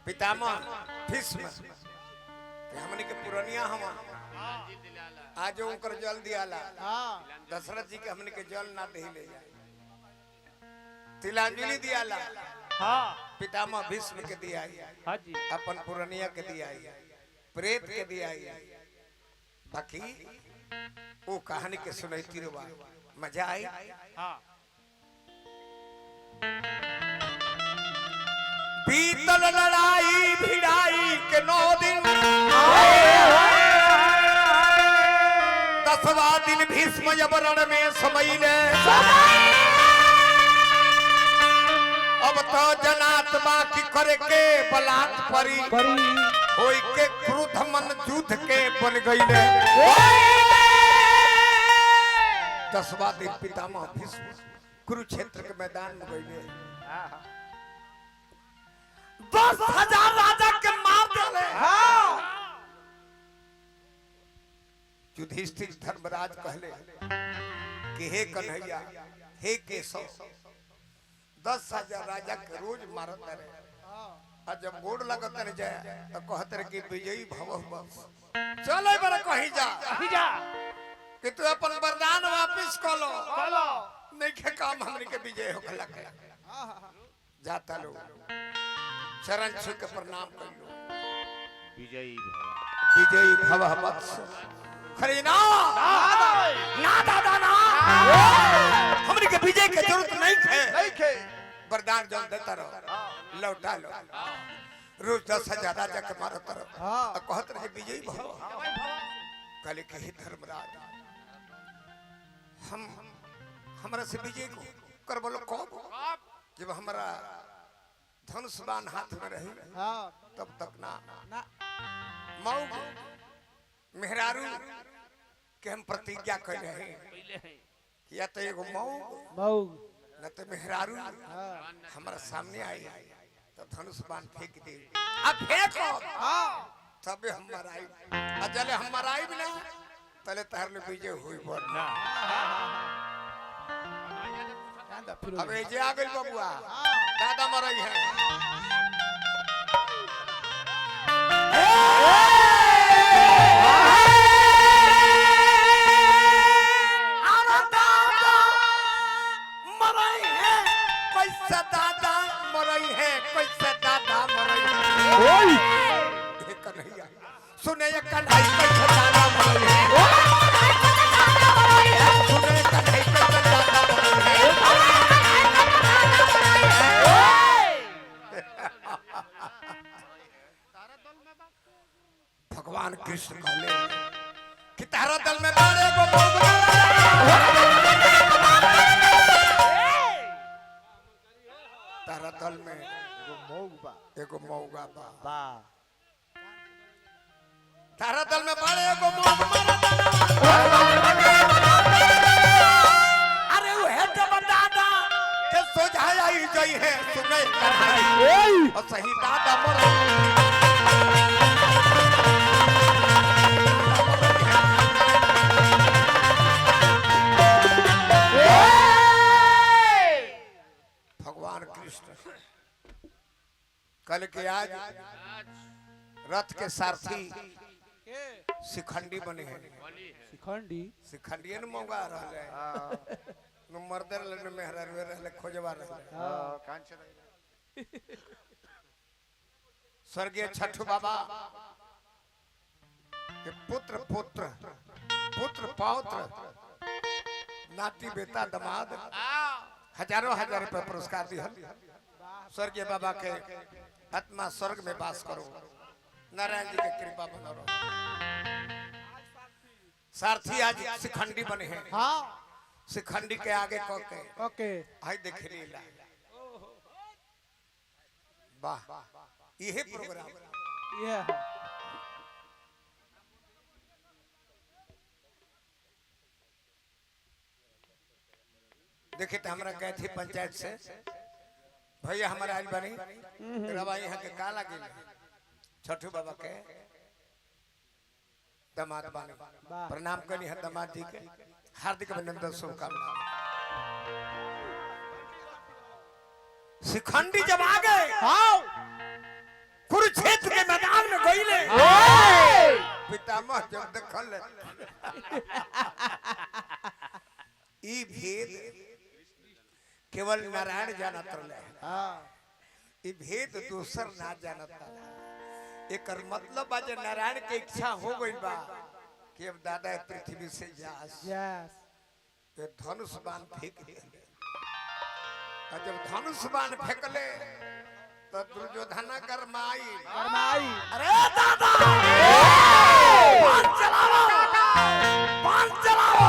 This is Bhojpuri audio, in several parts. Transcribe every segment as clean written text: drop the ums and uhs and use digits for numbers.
पितामह भीष्म कि हमने के पुरानिया हम आज उनकर जल दियाला दशरथ जी के हमने के जल ना दे ले तिलांजलि दियाला पितामह भीष्म के दिया अपन पुरानिया के दिया प्रेत के दिया बाकी वो कहानी के सुनती रहा मजा आई। बीतल लड़ाई भिड़ाई के 9 दिन 10वां दिन भीष्म जब रण में समैले अब तो जनात्मा की करे के बलात् परी होई के क्रोध मन युद्ध के बन गईले 10वां दिन पितामह भीष्म कुरुक्षेत्र के मैदान में गईले 10,000 राजा के मार डाले। युधिष्ठिर धर्मराज कहले कि हे कन्हैया हे केशव 10,000 राजा के रोज मारत रहे और जब गोड़ लगत रहे जाए तो कहते रहे कि विजयी भव चले बड़ा कहीं जा कि तू अपन वरदान वापिस कर लो नहीं के काम हमने के विजय हो गला जाता लो चरण छू के प्रणाम कर लो विजयी भव वत्स खरी ना दादा ना हमने के विजय के जरूरत नहीं थे वरदान जो देता रहो लौटा लो रोज 10,000 राजा के मारो तरफ कहत रहे विजयी भव कहले के धर्मराज हम हमरा से विजय को कर बोलो कब जब हमारा धनुष बाण हाथ में रही तब तक ना मऊ मेहरारू के हम प्रतिज्ञा कर रहे कि या तो एगो मऊ न तो मेहरारू हमारा सामने आई तो धनुष बाण फेंक दे अब फेंको तबे हम मराई अजले हम मराई भी ना तले तहर ले विजय हुई बोल अब जे आ गइल बबुआ दादा मरई है अरे दादा मरई है कैसे दादा मरई है कैसे दादा मरई है हे कन्हैया सुने ये कन्हैया कैसे दादा मरई है सुने कन्हैया कैसे दादा मरई है भगवान कृष्ण कहले कि तारा दल में बारे को तारा दल में एगो मौगा बा तारा दल में बारे एगो मौगा अरे वो है जब दादा के सोझाई आई जई है सुने कन्हैया और सही दादा मर कल के आज रथ के सारथी शिखंडी बने हैं शिखंडी न मौगा रहले न मर्दर न मेहरारू रहले खोजवा रहले स्वर्गीय छठू बाबा के पुत्र पौत्र नाती बेटा दामाद हजारों हजार रुपए पुरस्कार दिया स्वर्गीय बाबा के आत्मा स्वर्ग में वास करो नारायण जी की कृपा बना रहो सारथी आज शिखंडी बने हैं शिखंडी के आगे ओके हाय देख लीला वाह यही प्रोग्राम देखिए तो हमारा गए थे पंचायत से भैया हमारा आज बनी रवा यहाँ के का लगे छठू बाबा के दामाद बने प्रणाम करनी है दामाद जी के हार्दिक अभिनंदन शुभकामना शिखंडी जब आ गए पितामह जब देखल ई भेद केवल नारायण जानत रहे। हाँ ई भेद दूसर ना जानत रहे। एकर मतलब बा जे नारायण के इच्छा हो गई बा कि अब दादा पृथ्वी से जास यस ये धनुष बाण फेंक दिले। और जब धनुष बाण फेंकले तो दुर्योधन गरमाई फरमाई अरे दादा बाण चलाओ बाण चलाओ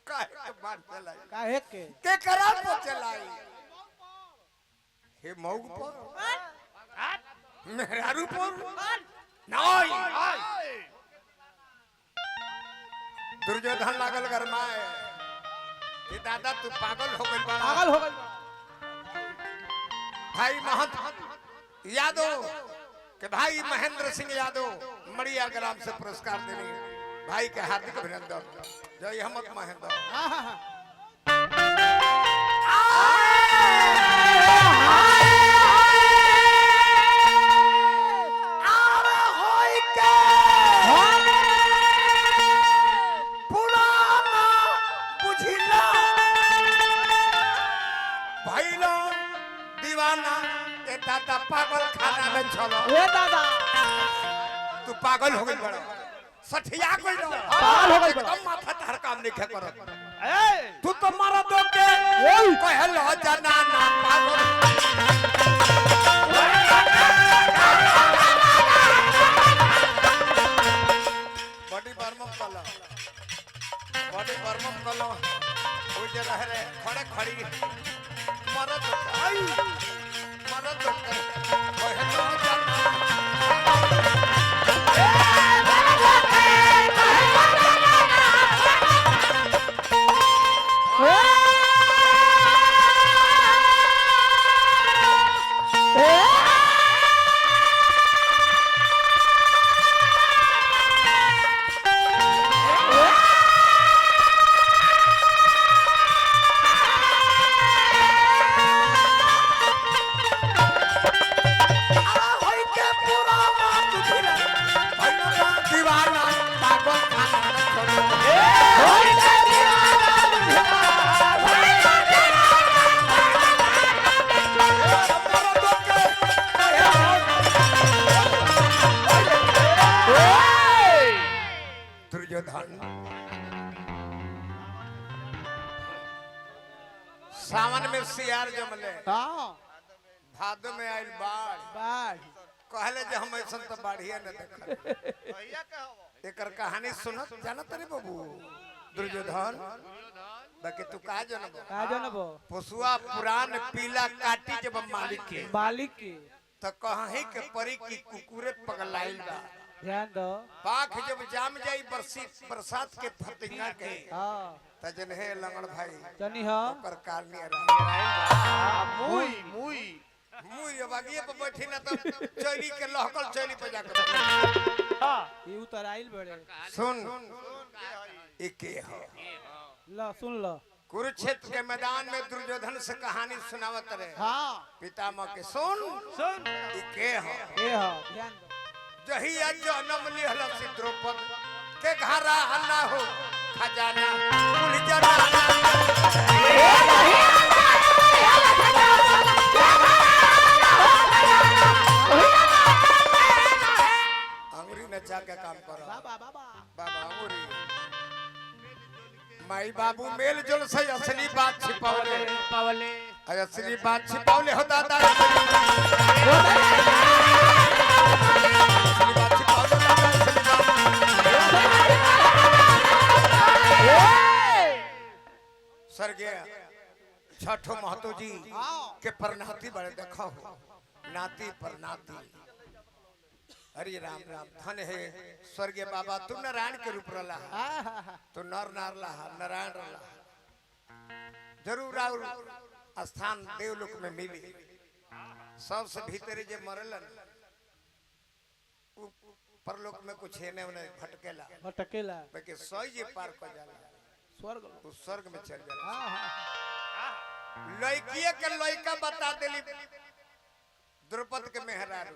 काहे के बाण चलाई काहे के करा को चलाई हे मौग पर मेहरारू पर नहीं दुर्योधन लागल गरमाए कि दादा तू पागल हो गई बड़ा पागल हो गई भाई महंत यादव के भाई महेंद्र सिंह यादव मड़िया ग्राम से पुरस्कार देने भाई के हार्दिक अभिनंदन जय हिम्मत महेंद्र दादा पागल खाना में चलो ए दादा तू पागल हो गई बड़ा सठिया कोई ना पागल हो गई बड़ा कम माथा तार काम नहीं करत तू तो मारा दो के कहलो जनाना पागल बॉडी बर्मम कलो वो जे रह रे खड़े खड़ी मरद आई मरद कहलो जनाना सावन में सियार जमले भादो में आइल बाढ़ बाढ़ कहले जे हम ऐसन तो बाढ़िया न देखल एकर कहानी सुनत जानत रे बाबू दुर्योधन बाकी तू का जनबो पशुआ पुरान पीला काटी जब मालिक के तो कहीं के परी की कुकुरे पगलाइल बा ध्यान दो पाख जब जाम जाई बरसात के फतिंगा के हां तजनहे लंगड़ भाई तनी हां ओकर कारनी मुई अब आगे पे बैठी ना तो चोरी के लहकल चोरी पे जाकर ई उतराइल बड़े सुन एके हो ला सुन लो कुरुक्षेत्र के मैदान में दुर्योधन से कहानी सुनावत रहे हां पितामह के सुन एके हो ए हो ध्यान दो जहिया जन्म लिहल से द्रौपद के घरा ना हो खजाना कुल जनाना अंगुरी नचा के काम करो बाबा अंगुरी माई बाबू मेल जोल से असली बात छिपावले असली बात छिपावले हो दादा स्वर्गीय छठो महतो जी के परनाती बड़े देखो नाती परनाती हरि राम राम धन है स्वर्गीय बाबा तुम नारायण के रूप रला तो नर नार रहा नारायण रला जरूर और स्थान देवलोक में मिली सबसे भीतरी जे मरलन परलोक में कुछ है ने उन्हें भटकेला बाकी सही जे पार कर जाला स्वर्ग तो स्वर्ग में चल जाला लड़किए के लड़का बता देली द्रौपद के मेहरारू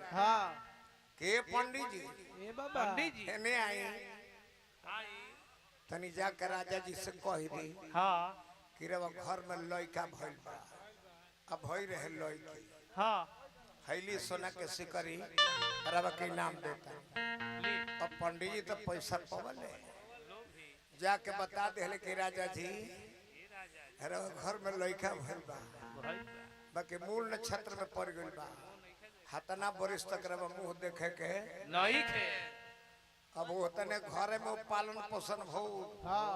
के पंडित जी ए बाबा पंडित जी एने आई तनी जाकर राजा जी से कह दी हाँ कि रे घर में लइका भइल बा अब भई रहे लइकी हाँ हैली सोना के सिकरी रवा के नाम देता अब पंडित जी तो पैसा पवले जाके बता देले कि राजा जी रवा घर में लइका भइल बा बाकी मूल नक्षत्र में पड़ गइल बा हतना बरिस तक रवा मुंह देखे के नहीं खे अब वो तने घरे में पालन पोषण भौ हां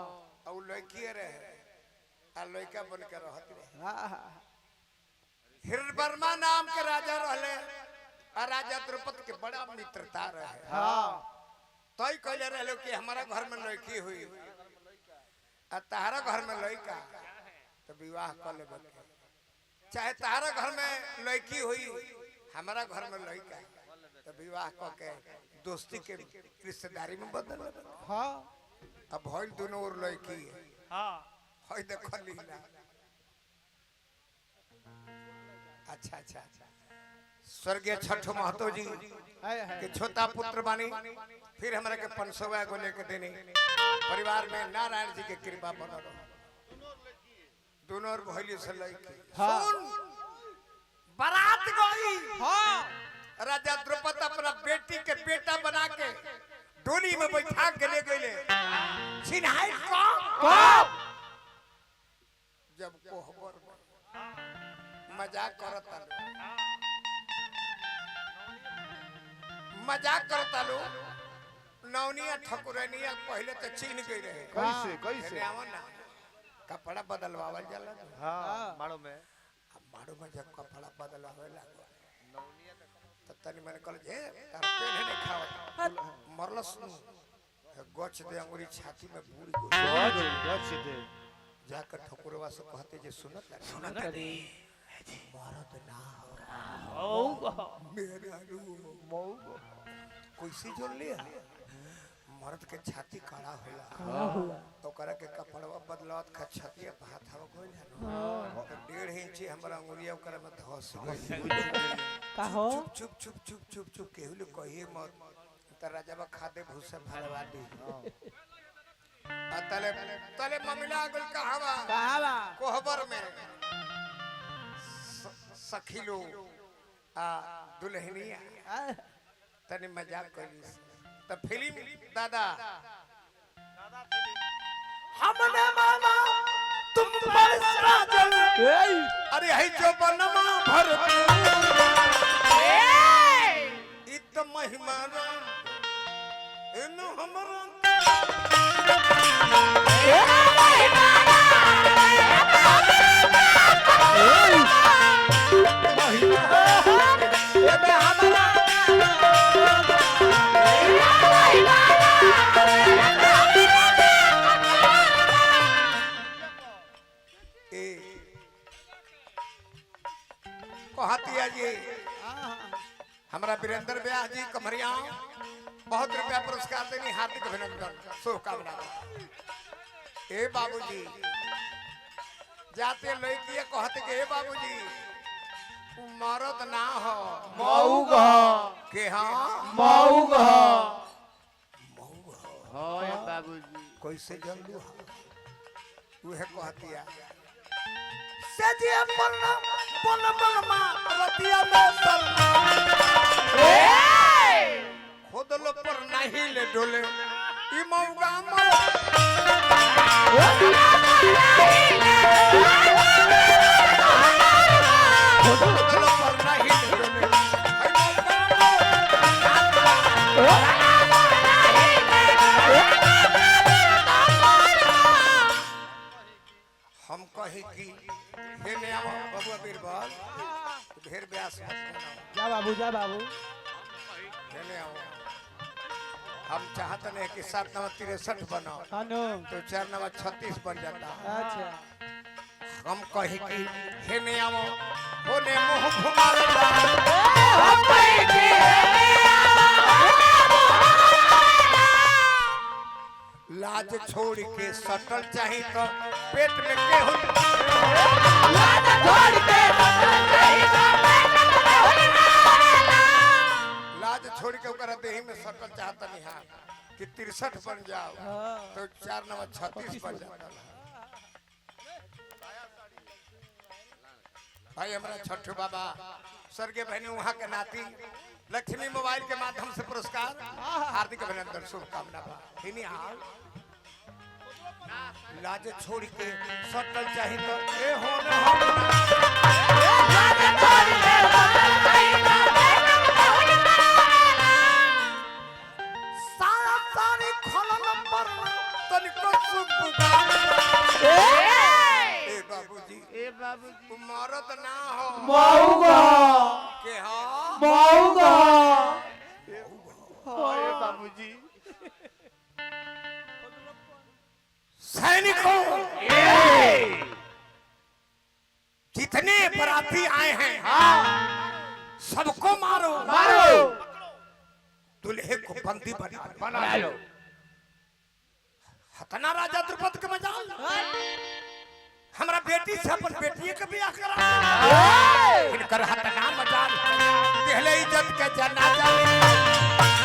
और लड़की रहे आ लड़का बन के रहत रहे हां हिरण्यवर्मा नाम के राजा रहले आ राजा द्रौपदी के बड़ा मित्रता रहे हां तय कहले रहले कि हमारा घर में लड़की हुई आ तारा घर में लड़का तो विवाह कर लेबे चाहे तारा घर में लड़की हुई हमारा घर में लड़का तो विवाह क के दोस्ती के रिश्तेदारी में बदल हां अब भइल दोनों और लड़की हाँ हई देखो लीला अच्छा अच्छा स्वर्गीय छठो महतो जी हाय हाय के छोटा पुत्र बानी फिर हमरा के 500 गो लेके देनी परिवार में नारायण जी के कृपा बनल रहो दोनों और भइली से लड़की हाँ। सुन बारात गई हां राजा द्रौपदी अपना बेटी के बेटा बना के डोली में बैठा के ले गए छिनाई कब जब कोहबर में मजाक करता लो नौनिया ठकुरनिया पहले तो छीन गई रहे कैसे कैसे ना कपड़ा बदलवावल जाला हाँ मारो में अब मारो में जब कपड़ा बदलवावे लागो तो तनी मैंने कहल जे तार पेन नहीं खावत मरलस नु गोच दे अंगुरी छाती में बूढ़ गई जाकर ठकुरवा से कहते जे सुनत करी मरद ना ओ मेरा रू कैसे जोड़ लिया मर्द के छाती कड़ा होला तो करे के कपड़वा बदलत खा छाती पे हाथ हो गइल है तो 1.5 इंच हमरा अंगुरिया ओकरा में धस का हो चुप चुप चुप चुप चुप केहू ले कहिए मत त राजाबा खादे भूसे भरवा दी तले तले ममिला गल कहवा कहवा कोहबर में सखीलो आ दुल्हनिया तने मजाक करी त फिल्म दादा हमने माना तुम पर साजन अरे है जो बनमा भर इत महिमा इन हमरा कहतिया जी हमारा वीरेंद्र व्यास जी कमरिया बहुत रुपया पुरस्कार देनी हार्दिक अभिनंदन शुभकामना ए बाबूजी जाते लड़की कहते के ए बाबूजी मरद ना हो मऊग के हाँ मऊग हाँ बाबूजी कैसे जल्लू उहे कहतिया सजिया पन्ना पन्ना पन्ना रतिया में सन्ना खुद लो पर नहीं ले डोले ई मौगा मर खुद लो पर नहीं ले डोले हम कही कि हे ने आवा बबुआ बीरबल ढेर ब्यास मत बनाओ जा बाबू हे ने आओ हम चाहते हैं कि 7 नंबर 63 बनाओ हानो तो 4 नंबर 36 बन जाता अच्छा हम कही कि हे ने आओ होने मुंह घुमावेला हम कही कि हे ने लाज छोड़ के सटल चाही तो पेट में केहू लाज छोड़ के सटल चाही तो पेट में केहू लाज छोड़ के ओकरा देही में सटल चाहता नहीं हां कि 63 बन जाओ तो 4 नंबर 36 बन जाता भाई हमारा छठू बाबा स्वर्गीय बहनी वहां के नाती लक्ष्मी मोबाइल के माध्यम से पुरस्कार हार्दिक अभिनंदन शुभकामना बा इन्हीं हाल लाज छोड़ के सटल चाही तो ए हो लाज छोड़ के सटल चाही सारा सारी खोलन पर तनिको सुबुगा ए बाबूजी मरद ना हो मौगा के हो मौगा ओए बाबूजी सैनिकों जितने बराती आए हैं सबको मारो मारो दूल्हे को बंदी बना लो हतना राजा द्रुपद के मजाल हमारा बेटी से अपन बेटी के ब्याह करा इनकर हतना मजाल पहले इज्जत के जनाजा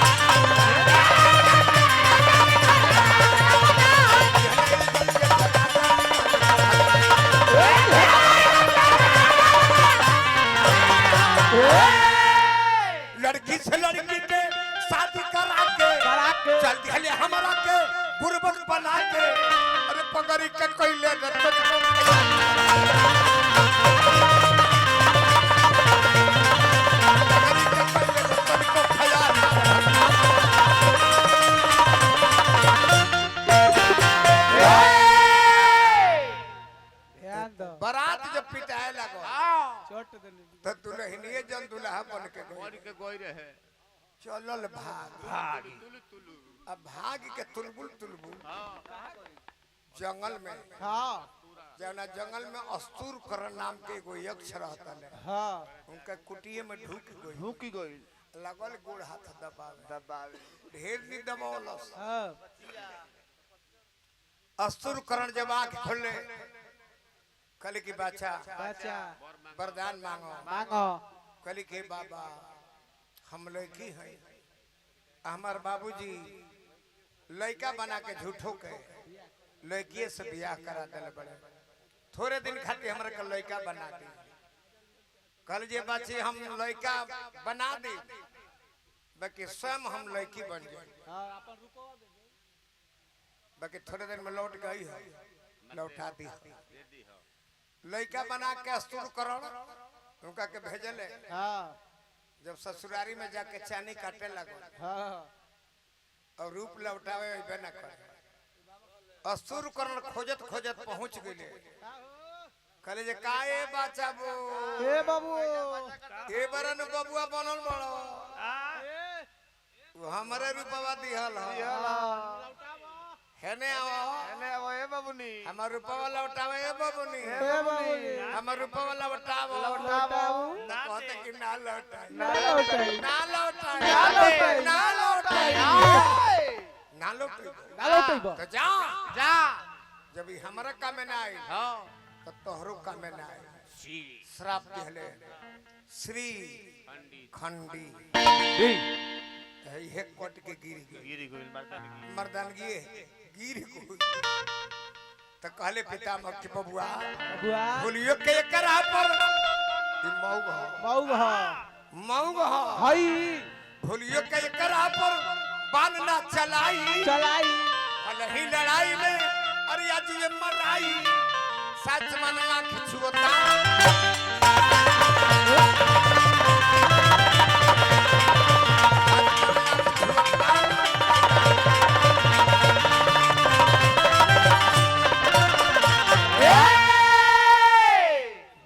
लड़की से लड़की के शादी करा के चल दिले हमारा के गुरबत बना के अरे पगड़ी के कोइले बारात जब पिटाए लगो चोट देली तो दुल्हनिए जन दुल्हा बन के गोई रहे चलल भाग तुलु अब भाग के तुलबुल तुलबुल जंगल में हां जवना जंगल में अस्तूर करण नाम के एगो यक्ष रहता है हां उनका कुटिये में ढुकी गई लगल गोड़ हाथ दबावे ढेर नहीं दबावलस हां अस्तूर करण जब आंख खोले कल की बाचा बच्चा वरदान मांगो मांगो कल के बाबा हम लड़की है हमार बाबूजी लड़का बना के झूठो के लड़किए से ब्याह करा दिल बड़े थोड़े दिन खातिर हमरा के लड़का बना दी कल जे बच्चे हम लड़का बना दी बाकी स्वयं हम लड़की बन जाए हां अपन रुपवा दे बाकी थोड़े दिन में लौट गई है लौटा दी लड़का बना के अस्तूर करण उनका के भेजले हां जब ससुरारी में जाके चानी काटे लगो हां और रूप लौटावे अइबे ना करे अस्तूर करण खोजत खोजत पहुंच गइले कहले जे काए बाचाबो ए बाबू ए बरन बबुआ बनल बड़ो वो हमरे रूपवा दिहल ह हेने आओ ए बाबूनी हमर रूपवा लौटावे ए बबुनी ए बाबू हमर रूपवा लौटावो लौटाओ कहते कि ना लौटाई ना लौटाई ना लौटाई ना लौटाई ना लौटाई ना लौटाई ना लौटाई तो जा जा जब ई हमरा काम में ना आई हां तो तोहरो काम में ना आई सी श्राप दिहले श्री पंडित खंडी ये कोट के गिरी गोइल मर्दानगी गिर गई तो कहले पितामह के बबुआ बुआ बोलियो के एकरा पर ई मौग मौग हई भूलियो के एकरा पर बाण ना चलाई अलही लड़ाई में अरे आज ये मराई सच मनवा खिचुता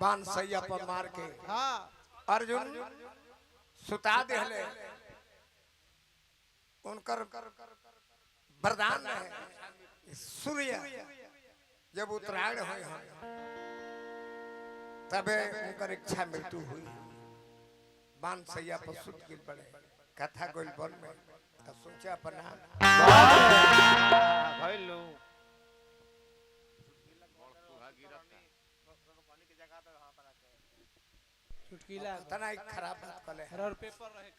बाण सैया पर मार के हां अर्जुन सुता देहले उनकर वरदान है सूर्य जब उत्तरायण हुए हैं तबे उनकर इच्छा मृत्यु हुई बाण सैया पर सुत गिर पड़े कथा गोल बन में तो सोचा अपना भइलो चुटकीला तना एक खराब बात कले और पेपर रहे